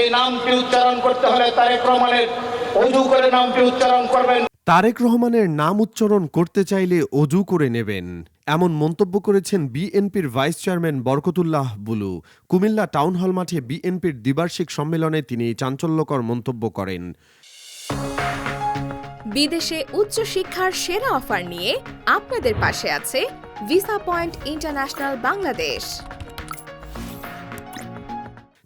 এই নামটি উচ্চারণ করতে হলে তারেক রহমানের অজু করে নামটি উচ্চারণ করবেন। তারেক রহমানের নাম উচ্চারণ করতে চাইলে অজু করে নেবেন, এমন মন্তব্য করেছেন বিএনপির vice chairman Barkatullah Bulu. Comilla town hall মাঠে বিএনপির দ্বিবার্ষিক সম্মেলনে তিনি চাঞ্চল্যকর মন্তব্য করেন। বিদেশে উচ্চশিক্ষার সেরা অফার নিয়ে আপনাদের পাশে আছে ভিসা পয়েন্ট ইন্টারন্যাশনাল বাংলাদেশ।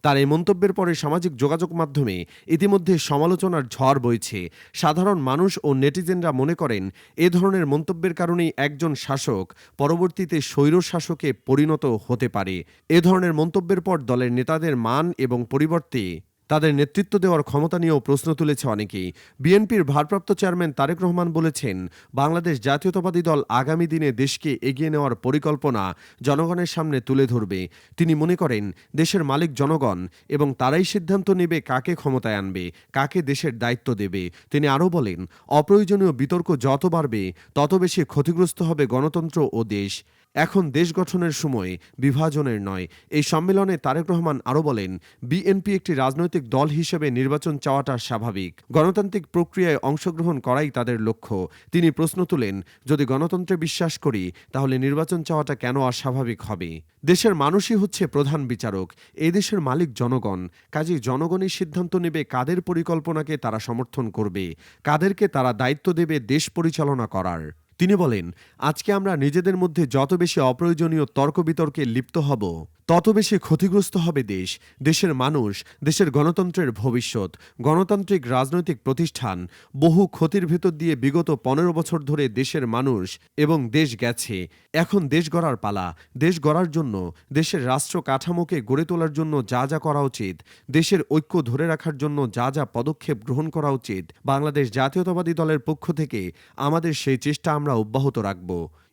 তার এই মন্তব্যের পরে সামাজিক যোগাযোগ মাধ্যমে ইতিমধ্যে সমালোচনার ঝড় বইছে। সাধারণ মানুষ ও নেটিজেনরা মনে করেন এ ধরনের মন্তব্যের কারণেই একজন শাসক পরবর্তীতে স্বৈরশাসকে পরিণত হতে পারে। এ ধরনের মন্তব্যের পর দলের নেতাদের মান এবং পরিবর্তে তাদের নেতৃত্ব দেওয়ার ক্ষমতা নিয়েও প্রশ্ন তুলেছে অনেকেই। বিএনপির ভারপ্রাপ্ত চেয়ারম্যান তারেক রহমান বলেছেন, বাংলাদেশ জাতীয়তাবাদী দল আগামী দিনে দেশকে এগিয়ে নেওয়ার পরিকল্পনা জনগণের সামনে তুলে ধরবে। তিনি মনে করেন দেশের মালিক জনগণ এবং তারাই সিদ্ধান্ত নেবে কাকে ক্ষমতায় আনবে, কাকে দেশের দায়িত্ব দেবে। তিনি আরও বলেন, অপ্রয়োজনীয় বিতর্ক যত বাড়বে তত বেশি ক্ষতিগ্রস্ত হবে গণতন্ত্র ও দেশ। এখন দেশ গঠনের সময়, বিভাজনের নয়। এই সম্মেলনে তারেক রহমান আরও বলেন, বিএনপি একটি রাজনৈতিক দল হিসেবে নির্বাচন চাওয়াটা স্বাভাবিক। গণতান্ত্রিক প্রক্রিয়ায় অংশগ্রহণ করাই তাদের লক্ষ্য। তিনি প্রশ্ন তুলেন, যদি গণতন্ত্রে বিশ্বাস করি তাহলে নির্বাচন চাওয়াটা কেন অস্বাভাবিক হবে? দেশের মানুষই হচ্ছে প্রধান বিচারক। এই দেশের মালিক জনগণ। কাজেই জনগণই সিদ্ধান্ত নেবে কাদের পরিকল্পনাকে তারা সমর্থন করবে, কাদেরকে তারা দায়িত্ব দেবে দেশ পরিচালনা করার। তিনি বলেন, আজকে আমরা নিজেদের মধ্যে যত বেশি অপ্রয়োজনীয় তর্ক বিতর্কে লিপ্ত হব তত বেশি ক্ষতিগ্রস্ত হবে দেশ, দেশের মানুষ, দেশের গণতন্ত্রের ভবিষ্যৎ। গণতান্ত্রিক রাজনৈতিক প্রতিষ্ঠান বহু ক্ষতির ভেতর দিয়ে বিগত 15 বছর ধরে দেশের মানুষ এবং দেশ গেছে। এখন দেশ গড়ার পালা। দেশ গড়ার জন্য, দেশের রাষ্ট্র কাঠামোকে গড়ে তোলার জন্য যা যা করা উচিত, দেশের ঐক্য ধরে রাখার জন্য যা যা পদক্ষেপ গ্রহণ করা উচিত, বাংলাদেশ জাতীয়তাবাদী দলের পক্ষ থেকে আমাদের সেই চেষ্টা আমরা অব্যাহত রাখব।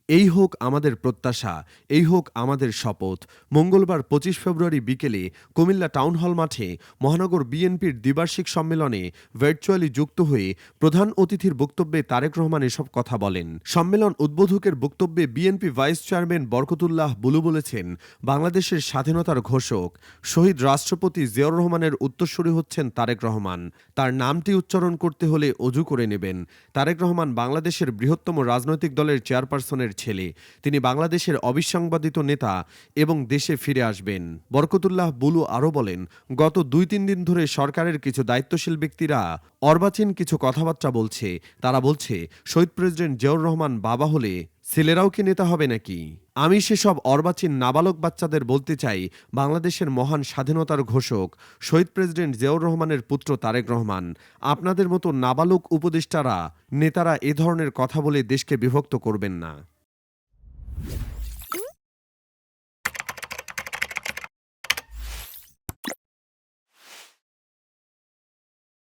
এই হোক আমাদের প্রত্যাশা, এই হোক আমাদের শপথ। মঙ্গলবার 25 ফেব্রুয়ারি বিকেলে কুমিল্লা টাউন হল মাঠে মহানগর বিএনপির দ্বিবার্ষিক সম্মেলনে ভার্চুয়ালি যুক্ত হয়ে প্রধান অতিথির বক্তব্যে তারেক রহমান এসব কথা বলেন। সম্মেলন উদ্বোধকের বক্তব্যে BNP vice chairman Barkatullah Bulu বলেছেন, বাংলাদেশের স্বাধীনতার ঘোষক শহীদ রাষ্ট্রপতি জিয়াউর রহমানের উত্তরসূরি হচ্ছেন তারেক রহমান। তার নামটি উচ্চারণ করতে হলে অজু করে নেবেন। তারেক রহমান বাংলাদেশের বৃহত্তম রাজনৈতিক দলের চেয়ারপারসনের ছেলে। তিনি বাংলাদেশের অবিসংবাদিত নেতা এবং দেশে ফিরে আসবেন। বরকতুল্লাহ বুলু আরও বলেন, গত 2-3 দিন ধরে সরকারের কিছু দায়িত্বশীল ব্যক্তিরা অর্বাচীন কিছু কথাবার্তা বলছে। তারা বলছে, শহীদ প্রেসিডেন্ট জিয়াউর রহমান বাবা হলে ছেলেরাও কি নেতা হবে নাকি? আমি সেসব অর্বাচীন নাবালক বাচ্চাদের বলতে চাই, বাংলাদেশের মহান স্বাধীনতার ঘোষক শহীদ প্রেসিডেন্ট জিয়াউর রহমানের পুত্র তারেক রহমান। আপনাদের মতো নাবালক উপদেষ্টারা, নেতারা এ ধরনের কথা বলে দেশকে বিভক্ত করবেন না।